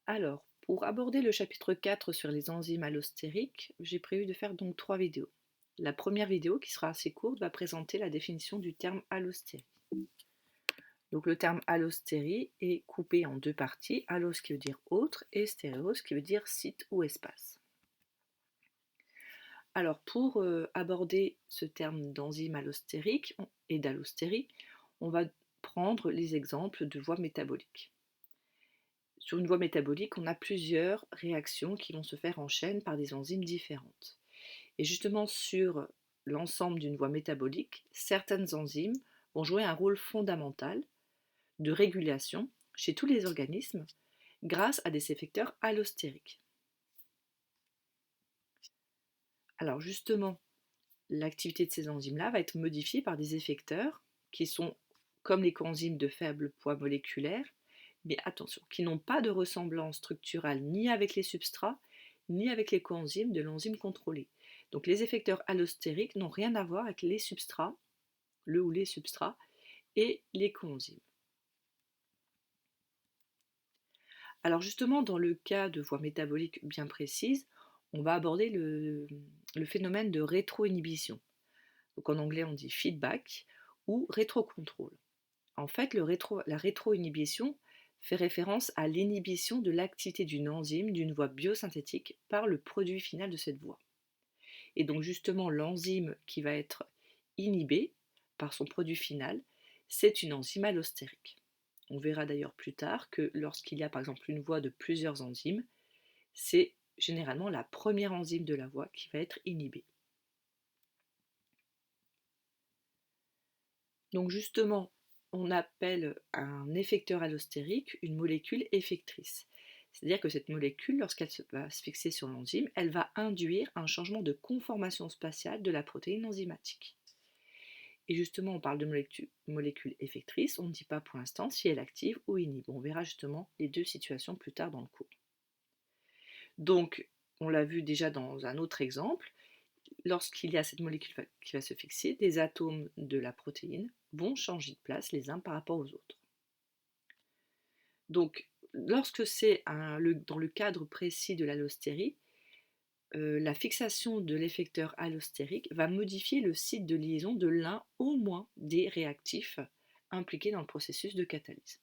Alors, pour aborder le chapitre 4 sur les enzymes allostériques, j'ai prévu de faire donc 3 vidéos. La première vidéo, qui sera assez courte, va présenter la définition du terme allostérie. Donc le terme allostérie est coupé en deux parties, allos qui veut dire autre et stéréos qui veut dire site ou espace. Alors pour aborder ce terme d'enzyme allostérique et d'allostérie, on va prendre les exemples de voies métaboliques. Sur une voie métabolique, on a plusieurs réactions qui vont se faire en chaîne par des enzymes différentes. Et justement, sur l'ensemble d'une voie métabolique, certaines enzymes vont jouer un rôle fondamental de régulation chez tous les organismes grâce à des effecteurs allostériques. Alors justement, l'activité de ces enzymes-là va être modifiée par des effecteurs qui sont comme les coenzymes de faible poids moléculaire, mais attention, qui n'ont pas de ressemblance structurale ni avec les substrats, ni avec les coenzymes de l'enzyme contrôlée. Donc les effecteurs allostériques n'ont rien à voir avec les substrats, le ou les substrats, et les coenzymes. Alors justement, dans le cas de voies métaboliques bien précises, on va aborder le phénomène de rétroinhibition. Donc en anglais, on dit feedback ou rétrocontrôle. En fait, la rétroinhibition fait référence à l'inhibition de l'activité d'une enzyme d'une voie biosynthétique par le produit final de cette voie. Et donc justement, l'enzyme qui va être inhibée par son produit final, c'est une enzyme allostérique. On verra d'ailleurs plus tard que lorsqu'il y a par exemple une voie de plusieurs enzymes, c'est généralement la première enzyme de la voie qui va être inhibée. Donc justement, on appelle un effecteur allostérique une molécule effectrice. C'est-à-dire que cette molécule, lorsqu'elle va se fixer sur l'enzyme, elle va induire un changement de conformation spatiale de la protéine enzymatique. Et justement, on parle de molécule effectrice, on ne dit pas pour l'instant si elle active ou inhibe. On verra justement les deux situations plus tard dans le cours. Donc, on l'a vu déjà dans un autre exemple, lorsqu'il y a cette molécule qui va se fixer, des atomes de la protéine vont changer de place les uns par rapport aux autres. Donc, lorsque c'est dans le cadre précis de l'allostérie, la fixation de l'effecteur allostérique va modifier le site de liaison de l'un au moins des réactifs impliqués dans le processus de catalyse,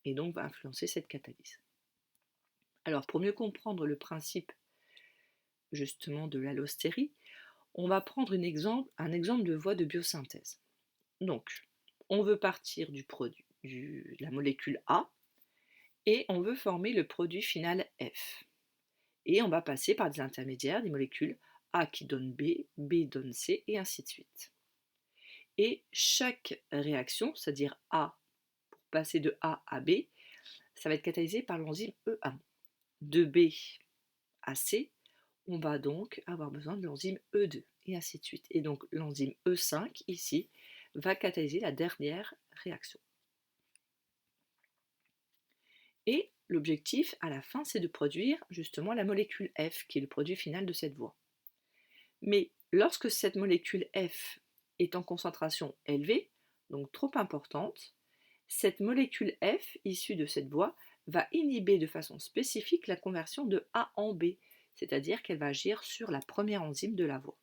et donc va influencer cette catalyse. Alors, pour mieux comprendre le principe justement de l'allostérie, on va prendre un exemple de voie de biosynthèse. Donc, on veut partir de la molécule A et on veut former le produit final F. Et on va passer par des intermédiaires, des molécules A qui donne B, B donne C, et ainsi de suite. Et chaque réaction, c'est-à-dire A, pour passer de A à B, ça va être catalysé par l'enzyme E1. De B à C, on va donc avoir besoin de l'enzyme E2, et ainsi de suite. Et donc l'enzyme E5, ici, va catalyser la dernière réaction. Et l'objectif, à la fin, c'est de produire justement la molécule F, qui est le produit final de cette voie. Mais lorsque cette molécule F est en concentration élevée, donc trop importante, cette molécule F, issue de cette voie, va inhiber de façon spécifique la conversion de A en B, c'est-à-dire qu'elle va agir sur la première enzyme de la voie.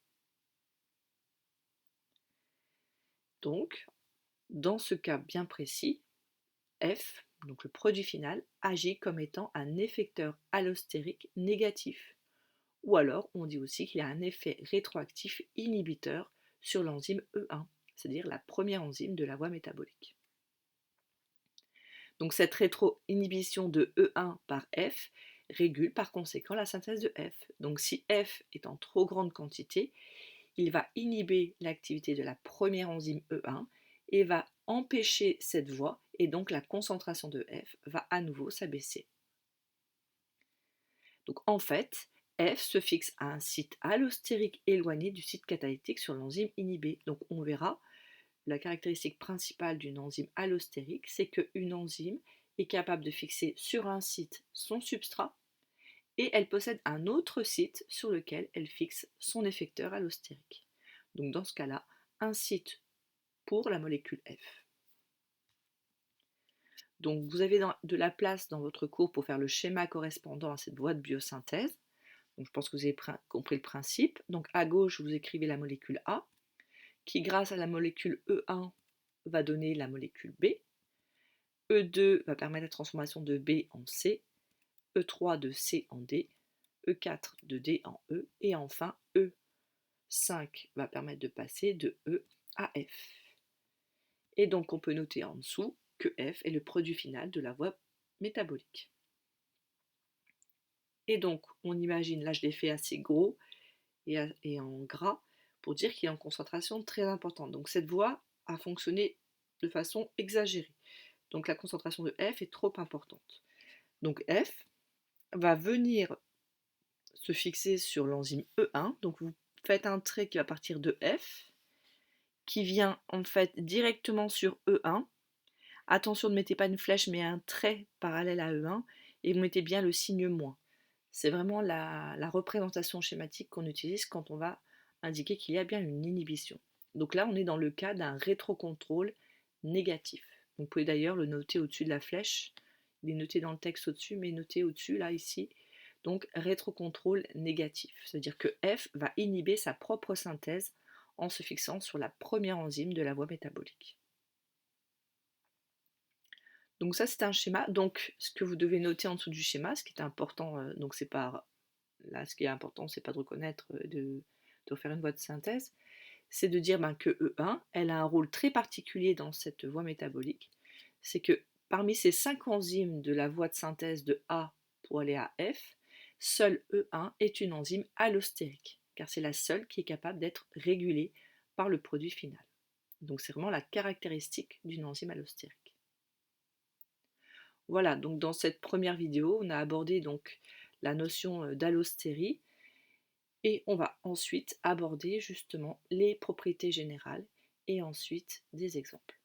Donc, dans ce cas bien précis, F, donc le produit final, agit comme étant un effecteur allostérique négatif. Ou alors, on dit aussi qu'il a un effet rétroactif inhibiteur sur l'enzyme E1, c'est-à-dire la première enzyme de la voie métabolique. Donc cette rétro-inhibition de E1 par F régule par conséquent la synthèse de F. Donc si F est en trop grande quantité, il va inhiber l'activité de la première enzyme E1 et va empêcher cette voie, et donc la concentration de F va à nouveau s'abaisser. Donc en fait, F se fixe à un site allostérique éloigné du site catalytique sur l'enzyme inhibée. Donc on verra, la caractéristique principale d'une enzyme allostérique, c'est qu'une enzyme est capable de fixer sur un site son substrat et elle possède un autre site sur lequel elle fixe son effecteur allostérique. Donc dans ce cas-là, un site pour la molécule F. Donc vous avez de la place dans votre cours pour faire le schéma correspondant à cette voie de biosynthèse. Donc je pense que vous avez compris le principe. Donc à gauche, vous écrivez la molécule A, qui grâce à la molécule E1 va donner la molécule B. E2 va permettre la transformation de B en C, E3 de C en D, E4 de D en E, et enfin E5 va permettre de passer de E à F. Et donc on peut noter en dessous que F est le produit final de la voie métabolique. Et donc on imagine, là je l'ai fait assez gros et en gras, pour dire qu'il est en concentration très importante. Donc cette voie a fonctionné de façon exagérée. Donc la concentration de F est trop importante. Donc F va venir se fixer sur l'enzyme E1. Donc vous faites un trait qui va partir de F, qui vient en fait directement sur E1. Attention, ne mettez pas une flèche, mais un trait parallèle à E1, et vous mettez bien le signe moins. C'est vraiment la représentation schématique qu'on utilise quand on va indiquer qu'il y a bien une inhibition. Donc là, on est dans le cas d'un rétrocontrôle négatif. Vous pouvez d'ailleurs le noter au-dessus de la flèche. Il est noté dans le texte au-dessus, mais noté au-dessus, là, ici. Donc, rétrocontrôle négatif. C'est-à-dire que F va inhiber sa propre synthèse en se fixant sur la première enzyme de la voie métabolique. Donc ça, c'est un schéma. Donc, ce que vous devez noter en dessous du schéma, ce qui est important, donc c'est pas là, ce qui est important, c'est pas de reconnaître, de faire une voie de synthèse, c'est de dire que E1, elle a un rôle très particulier dans cette voie métabolique. C'est que parmi ces 5 enzymes de la voie de synthèse de A pour aller à F, seule E1 est une enzyme allostérique, car c'est la seule qui est capable d'être régulée par le produit final. Donc c'est vraiment la caractéristique d'une enzyme allostérique. Voilà, donc dans cette première vidéo, on a abordé donc la notion d'allostérie et on va ensuite aborder justement les propriétés générales et ensuite des exemples.